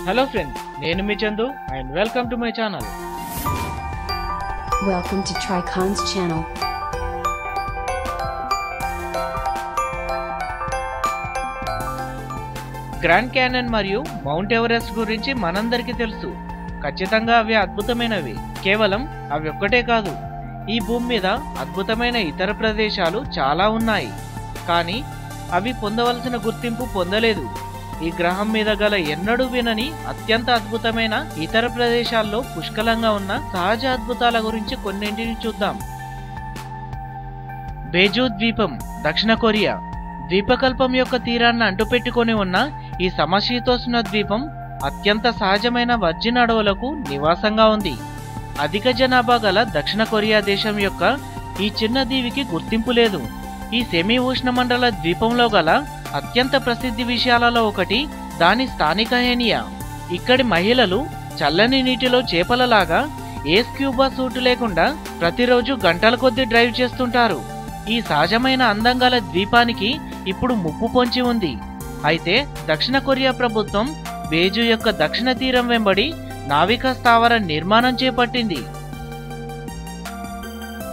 Hello friends, నేను మీ Chandu and welcome to my channel. Welcome to Tricon's channel. Grand Canyon మరియు Mount Everest గురించి మనందరికీ తెలుసు. ఖచ్చితంగా అవి అద్భుతమైనవి. కేవలం అవి ఒక్కటే కాదు, ఈ భూమి మీద అద్భుతమైన ఇతర ప్రదేశాలు చాలా ఉన్నాయి. కానీ అవి పొందవలసిన గుర్తింపు పొందలేదు. ఈ గ్రహం మీద గల ఎన్నడూ వినని అత్యంత అద్భుతమైన ఇతర ప్రదేశాల్లో పుష్కలంగా ఉన్న సహజ అద్భుతాల గురించి కొన్నింటిని చూద్దాం. బేజు ద్వీపం, దక్షిణ కొరియా. ద్వీపకల్పం యొక్క తీరాన్ని అంటుపెట్టుకొని ఉన్న ఈ సమశీతోష్ణ ద్వీపం అత్యంత సహజమైన వర్జిన్ అడవులకు నివాసంగా ఉంది. అధిక జనాభా గల దక్షిణ కొరియా దేశం యొక్క ఈ చిన్న దీవికి గుర్తింపు లేదు. ఈ సెమీ ఉష్ణమండల ద్వీపంలో గల అత్యంత ప్రసిద్ధి విషయాలలో ఒకటి దాని స్థానిక హేనియా. ఇక్కడి మహిళలు చల్లని నీటిలో చేపలలాగా ఏ స్క్యూబా సూట్ లేకుండా ప్రతిరోజు గంటల కొద్దీ డ్రైవ్ చేస్తుంటారు. ఈ సహజమైన అందం గల ద్వీపానికి ఇప్పుడు ముప్పు పొంచి ఉంది. అయితే దక్షిణ కొరియా ప్రభుత్వం బేజు యొక్క దక్షిణ తీరం వెంబడి నావికా స్థావర నిర్మాణం చేపట్టింది.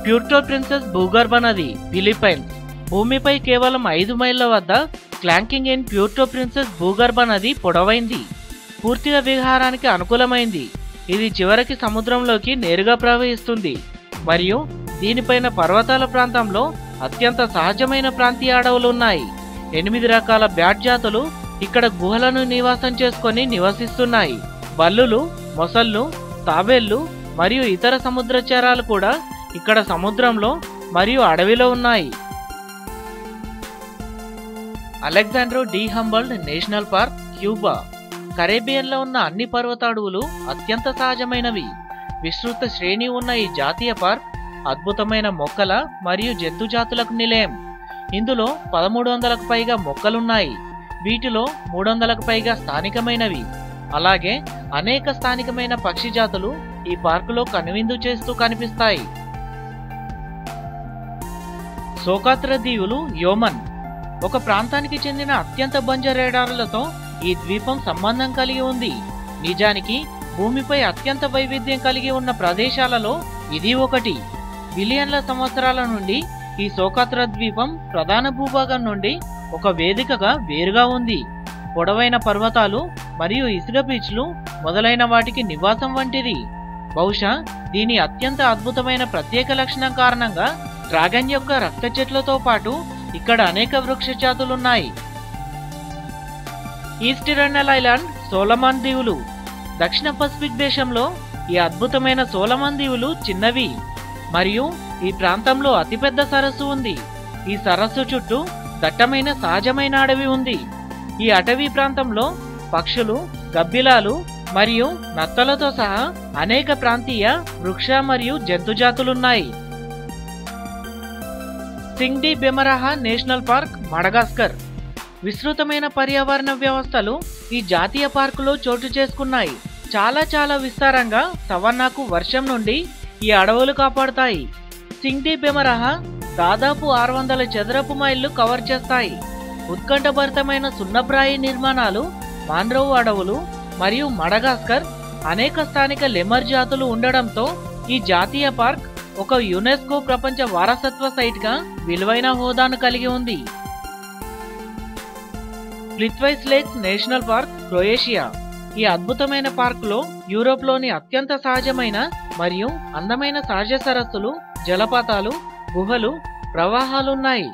ప్యూర్టో ప్రిన్సెస్ భూగర్భ నది, ఫిలిప్పైన్స్. భూమిపై కేవలం 5 మైళ్ళ వద్ద క్లాంకింగ్ ఇన్ ప్యూర్టో ప్రిన్సెస్ భూగర్భ నది పొడవైంది, పూర్తిగా విహారానికి అనుకూలమైంది. ఇది చివరికి సముద్రంలోకి నేరుగా ప్రవహిస్తుంది మరియు దీనిపైన పర్వతాల ప్రాంతంలో అత్యంత సహజమైన ప్రాంతీయ అడవులు ఉన్నాయి. 8 రకాల బ్యాట్ జాతులు ఇక్కడ గుహలను నివాసం చేసుకొని నివసిస్తున్నాయి. బల్లులు, మొసళ్ళు, తాబేళ్లు మరియు ఇతర సముద్రచరాలు కూడా ఇక్కడ సముద్రంలో మరియు అడవిలో ఉన్నాయి. Alejandro de Humboldt national park, Cuba. కరేబియన్లో ఉన్న అన్ని పర్వత అడవులు అత్యంత సహజమైనవి. విస్తృత శ్రేణి ఉన్న ఈ జాతీయ పార్క్ అద్భుతమైన మొక్కల మరియు జంతు జాతులకు నిలయం. ఇందులో 1300కు పైగా మొక్కలున్నాయి. వీటిలో 300కు పైగా స్థానికమైనవి. అలాగే అనేక స్థానికమైన పక్షి జాతులు ఈ పార్కులో కనువిందు చేస్తూ కనిపిస్తాయి. సోకాత్ర దీవులు, యొమన్. ఒక ప్రాంతానికి చెందిన అత్యంత బంజరేడారులతో ఈ ద్వీపం సంబంధం కలిగి ఉంది. నిజానికి భూమిపై అత్యంత వైవిధ్యం కలిగి ఉన్న ప్రదేశాలలో ఇది ఒకటి. బిలియన్ల సంవత్సరాల నుండి ఈ సోకాత్ర ద్వీపం ప్రధాన భూభాగం నుండి ఒక వేదికగా వేరుగా ఉంది. పొడవైన పర్వతాలు మరియు ఇసుక బీచ్లు మొదలైన వాటికి నివాసం వంటిది. బహుశా దీని అత్యంత అద్భుతమైన ప్రత్యేక లక్షణం కారణంగా డ్రాగన్ యొక్క రక్త చెట్లతో పాటు ఇక్కడ అనేక వృక్ష జాతులున్నాయి. ఈస్ట్ ఇరానల్ ఐలాండ్, సోలమాన్ దీవులు. దక్షిణ పసిఫిక్ దేశంలో ఈ అద్భుతమైన సోలమాన్ దీవులు చిన్నవి మరియు ఈ ప్రాంతంలో అతిపెద్ద సరస్సు ఉంది. ఈ సరస్సు చుట్టూ దట్టమైన సహజమైన అడవి ఉంది. ఈ అటవీ ప్రాంతంలో పక్షులు, గబ్బిలాలు మరియు నత్తలతో సహా అనేక ప్రాంతీయ వృక్ష మరియు జంతు జాతులున్నాయి. Tsingy de Bemaraha national park, Madagascar. విస్తృతమైన పర్యావరణ వ్యవస్థలు ఈ జాతీయ పార్కులో చోటు చేసుకున్నాయి. చాలా విస్తారంగా సవన్నాకు వర్షం నుండి ఈ అడవులు కాపాడుతాయి. సింగ్ డి బెమరాహా దాదాపు 600 చదరపు మైళ్ళు కవర్ చేస్తాయి. ఉత్కంఠభరితమైన సున్నప్రాయి నిర్మాణాలు, మాండ్రోవ్ అడవులు మరియు మడగాస్కర్ అనేక స్థానిక లెమర్ జాతులు ఉండడంతో ఈ జాతీయ పార్క్ ఒక యునెస్కో ప్రపంచ వారసత్వ సైట్ గా విలువైన హోదాను కలిగి ఉంది. ప్లిత్వైస్ లేక్స్ నేషనల్ పార్క్, క్రొయేషియా. ఈ అద్భుతమైన పార్కులో యూరోప్లోని అత్యంత సహజమైన మరియు అందమైన సహజ సరస్సులు, జలపాతాలు, గుహలు, ప్రవాహాలున్నాయి.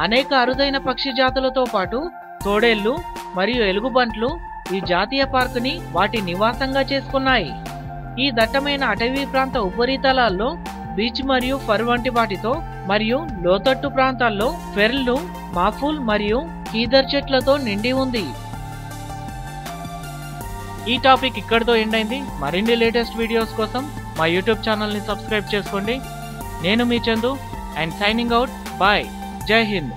అనేక అరుదైన పక్షి జాతులతో పాటు తోడేళ్లు మరియు ఎలుగుబంట్లు ఈ జాతీయ పార్కుని వాటి నివాసంగా చేసుకున్నాయి. ఈ దట్టమైన అటవీ ప్రాంత ఉపరితలాల్లో బీచ్ మరియు ఫర్ వంటి వాటితో మరియు లోతట్టు ప్రాంతాల్లో ఫెర్లు, మాఫూల్ మరియు కీదర్ చెట్లతో నిండి ఉంది. ఈ టాపిక్ ఇక్కడితో ఎండ్ అయింది. మరిన్ని లేటెస్ట్ వీడియోస్ కోసం మా యూట్యూబ్ ఛానల్ని సబ్స్క్రైబ్ చేసుకోండి. నేను మీ Chandu and signing out. Bye. Jai Hind.